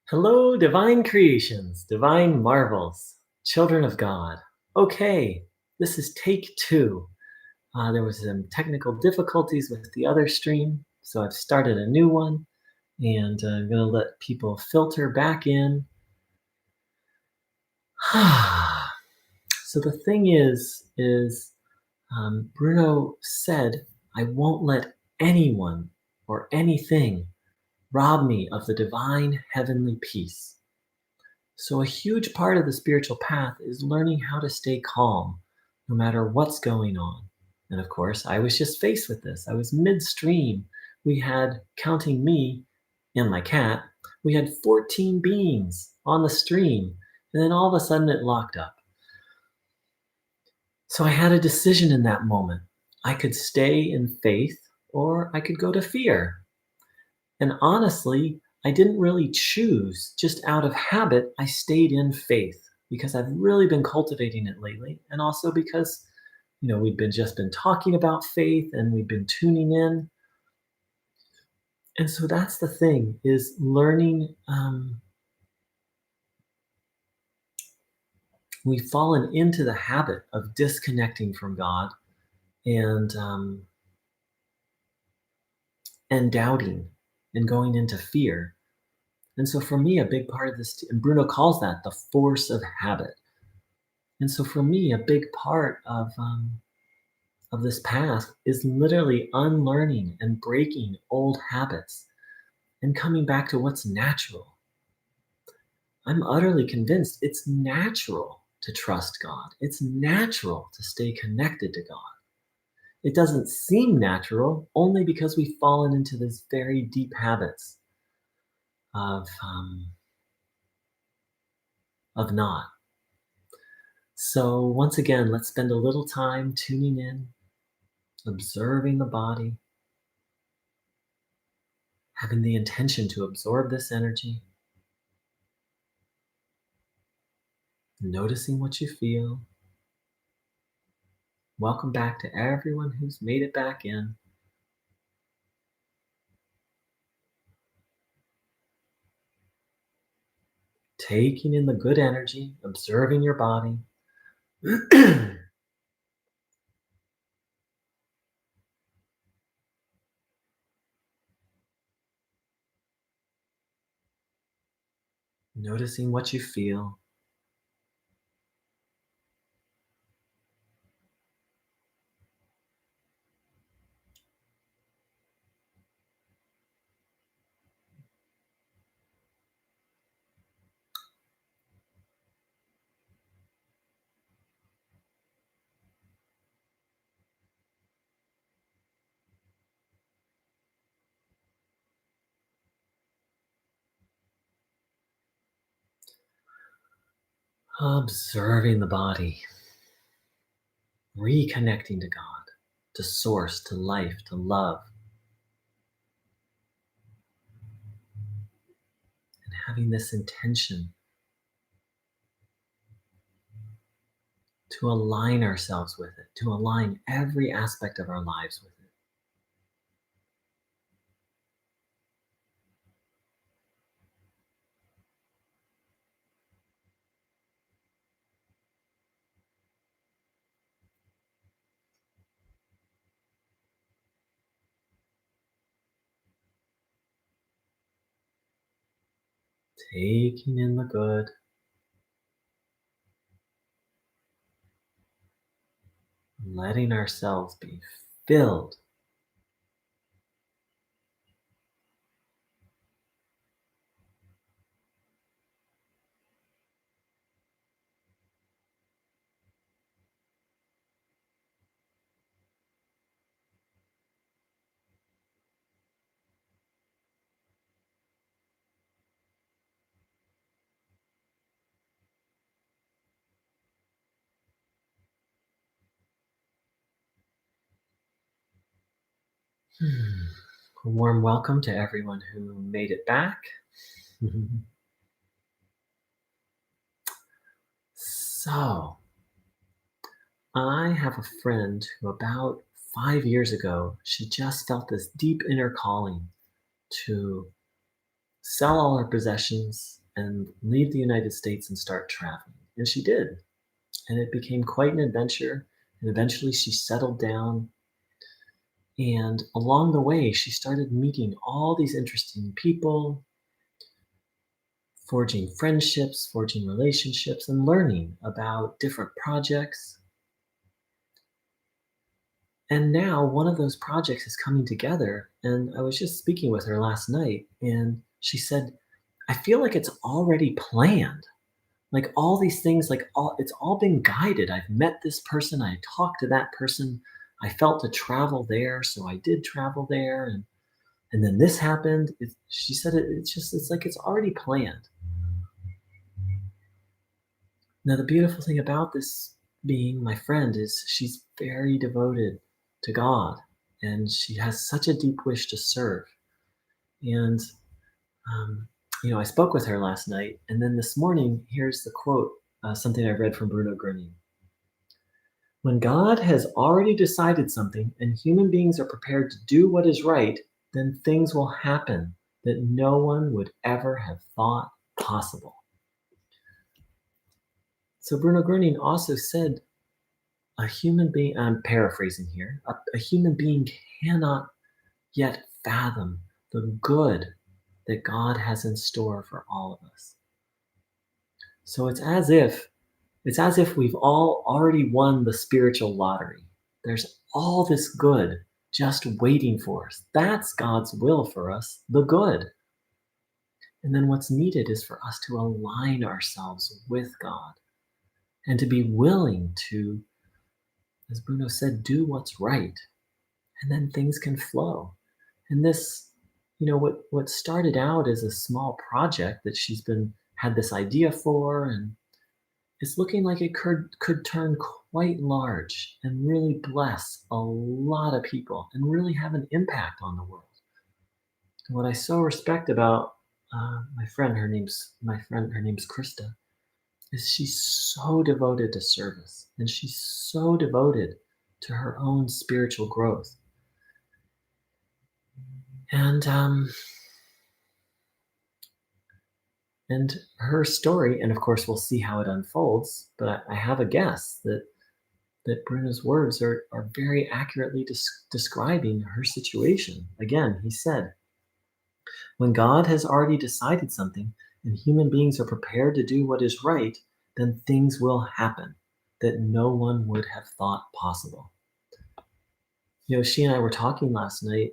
Hello, divine creations, divine marvels, children of God. Okay, this is take two. There was some technical difficulties with the other stream, so I've started a new one, and I'm going to let people filter back in. So the thing is, Bruno said, I won't let anyone or anything rob me of the divine heavenly peace. So, a huge part of the spiritual path is learning how to stay calm no matter what's going on. And of course, I was just faced with this. I was midstream. We had, counting me and my cat, we had 14 beings on the stream. And then all of a sudden it locked up. So I had a decision in that moment. I could stay in faith or I could go to fear. And honestly, I didn't really choose. Just out of habit, I stayed in faith because I've really been cultivating it lately. And also because, we've been talking about faith and we've been tuning in. And so that's the thing is learning. We've fallen into the habit of disconnecting from God and and doubting and going into fear. And so for me, a big part of this, and Bruno calls that the force of habit. And so for me, a big part of this path is literally unlearning and breaking old habits and coming back to what's natural. I'm utterly convinced it's natural to trust God. It's natural to stay connected to God. It doesn't seem natural only because we've fallen into these very deep habits of of not. So once again, let's spend a little time tuning in, observing the body, having the intention to absorb this energy, noticing what you feel. Welcome back to everyone who's made it back in. Taking in the good energy, observing your body. Noticing what you feel. Observing the body. Reconnecting to God, to source, to life, to love. And having this intention to align ourselves with it, to align every aspect of our lives with it. Taking in the good. Letting ourselves be filled. A warm welcome to everyone who made it back. So, I have a friend who about 5 years ago, she just felt this deep inner calling to sell all her possessions and leave the United States and start traveling. And she did. And it became quite an adventure. And eventually she settled down. And along the way, she started meeting all these interesting people, forging friendships, forging relationships, and learning about different projects. And now one of those projects is coming together. And I was just speaking with her last night, and she said, I feel like it's already planned. Like all these things, like all it's all been guided. I've met this person, I talked to that person, I felt to travel there, so I did travel there, and then this happened. She said it's like it's already planned. Now the beautiful thing about this being my friend is she's very devoted to God, and she has such a deep wish to serve. And um, I spoke with her last night, and then this morning, here's the quote, something I read from Bruno Groening. When God has already decided something and human beings are prepared to do what is right, then things will happen that no one would ever have thought possible. So Bruno Groening also said a human being, I'm paraphrasing here, a human being cannot yet fathom the good that God has in store for all of us. So it's as if we've all already won the spiritual lottery. There's all this good just waiting for us. That's God's will for us, the good. And then what's needed is for us to align ourselves with God and to be willing to, as Bruno said, do what's right. And then things can flow. And this, what started out as a small project that she's been had this idea for, and it's looking like it could turn quite large and really bless a lot of people and really have an impact on the world. And what I so respect about her name's Krista, is she's so devoted to service and she's so devoted to her own spiritual growth. And her story, and of course we'll see how it unfolds, but I have a guess that Bruno's words are very accurately describing her situation. Again, he said, when God has already decided something and human beings are prepared to do what is right, then things will happen that no one would have thought possible. She and I were talking last night.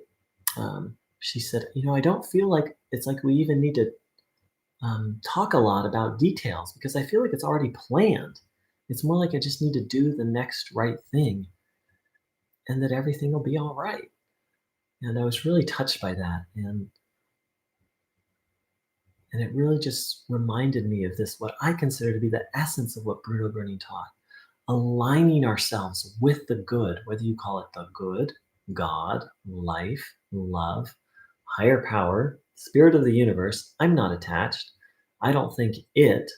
She said, I don't feel like it's like we even need to talk a lot about details because I feel like it's already planned. It's more like I just need to do the next right thing and that everything will be all right. And I was really touched by that. And it really just reminded me of this, what I consider to be the essence of what Bruno Groening taught. Aligning ourselves with the good, whether you call it the good, God, life, love, higher power, spirit of the universe. I'm not attached. I don't think it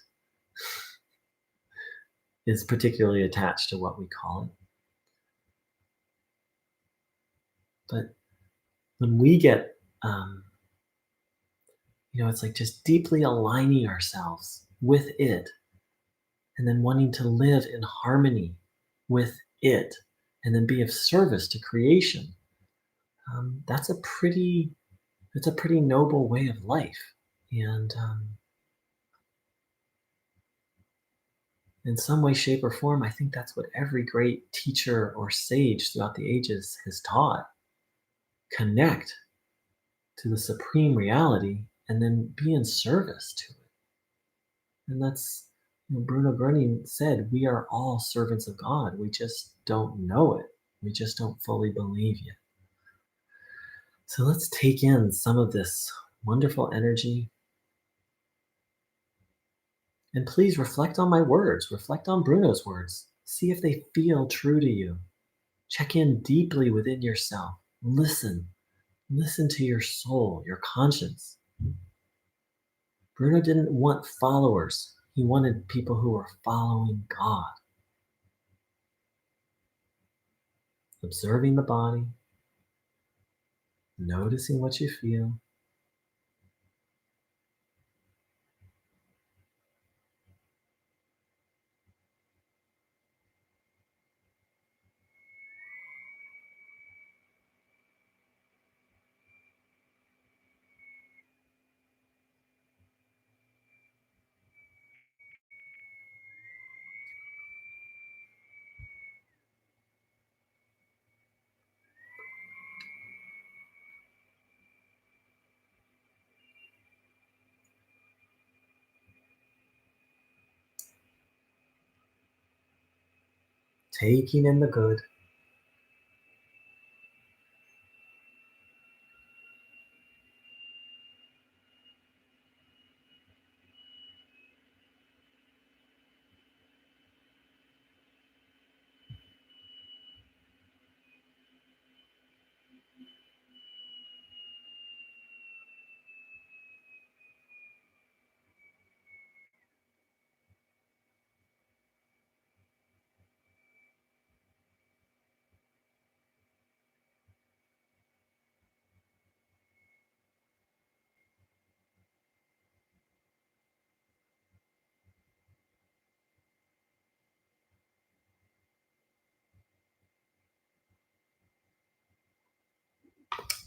is particularly attached to what we call it. But when we get, it's like just deeply aligning ourselves with it and then wanting to live in harmony with it and then be of service to creation. That's a pretty noble way of life. And in some way, shape, or form, I think that's what every great teacher or sage throughout the ages has taught. Connect to the supreme reality and then be in service to it. And that's, Bruno Groening said, we are all servants of God. We just don't know it. We just don't fully believe yet. So let's take in some of this wonderful energy. And please reflect on my words, reflect on Bruno's words. See if they feel true to you. Check in deeply within yourself. Listen. Listen to your soul, your conscience. Bruno didn't want followers. He wanted people who were following God. Observing the body, noticing what you feel, taking in the good.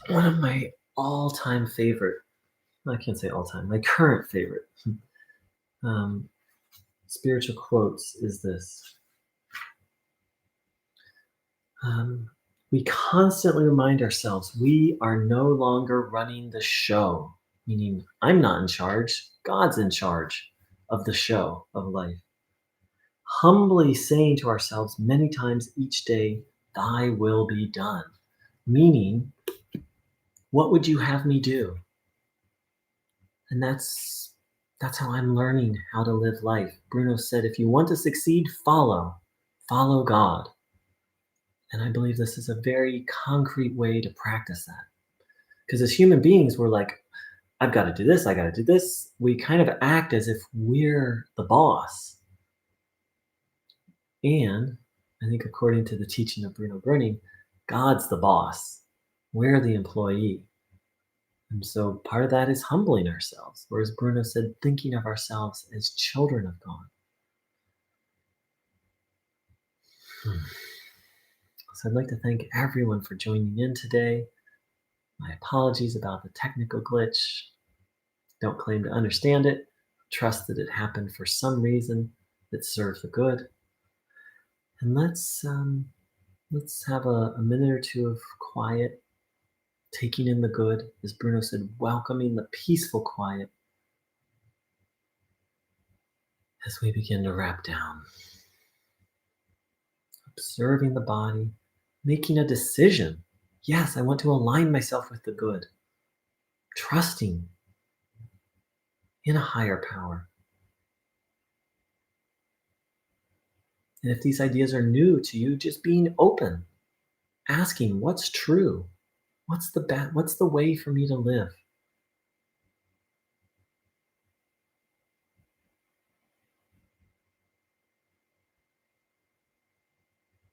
One of my all-time favorite, I can't say all-time, my current favorite um, spiritual quotes is this. Um, we constantly remind ourselves we are no longer running the show, meaning I'm not in charge, God's in charge of the show of life. Humbly saying to ourselves many times each day, Thy will be done, meaning, what would you have me do? And that's how I'm learning how to live life. Bruno said, if you want to succeed, follow God. And I believe this is a very concrete way to practice that. Because as human beings, we're like, I've got to do this, I got to do this. We kind of act as if we're the boss. And I think, according to the teaching of Bruno Groening, God's the boss. We're the employee. And so part of that is humbling ourselves. Whereas Bruno said, thinking of ourselves as children of God. So I'd like to thank everyone for joining in today. My apologies about the technical glitch. Don't claim to understand it. Trust that it happened for some reason that serves the good. And let's have a minute or two of quiet, taking in the good, as Bruno said, welcoming the peaceful quiet as we begin to wrap down. Observing the body, making a decision. Yes, I want to align myself with the good. Trusting in a higher power. And if these ideas are new to you, just being open, asking what's true, what's the way for me to live.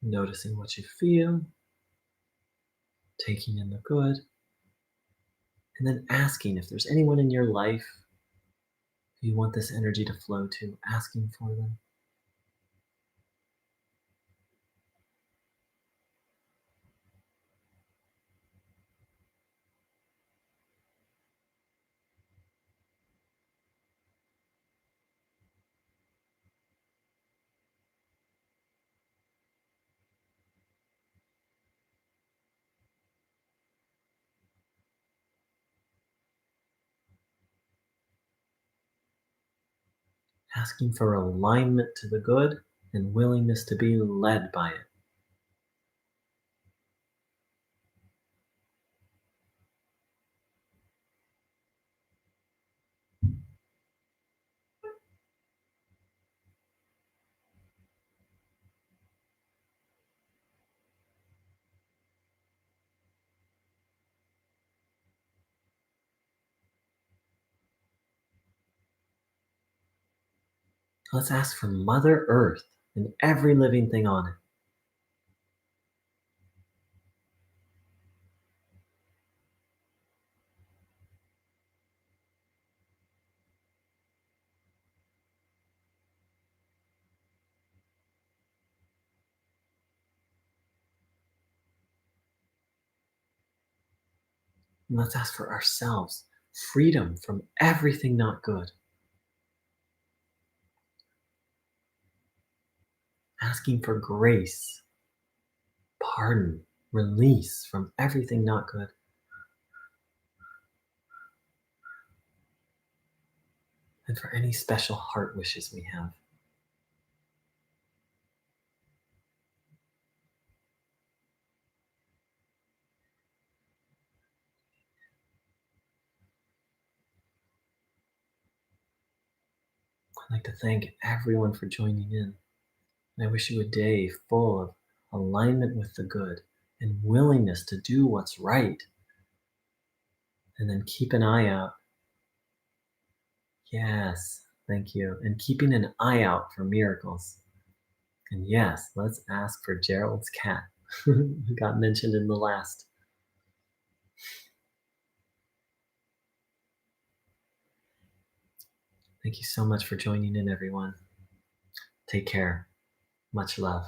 Noticing what you feel, taking in the good, and then asking if there's anyone in your life who you want this energy to flow to, asking for them. Asking for alignment to the good and willingness to be led by it. Let's ask for Mother Earth and every living thing on it. And let's ask for ourselves freedom from everything not good. Asking for grace, pardon, release from everything not good. And for any special heart wishes we have. I'd like to thank everyone for joining in. And I wish you a day full of alignment with the good and willingness to do what's right. And then keep an eye out. Yes, thank you. And keeping an eye out for miracles. And yes, let's ask for Gerald's cat, who got mentioned in the last. Thank you so much for joining in, everyone. Take care. Much love.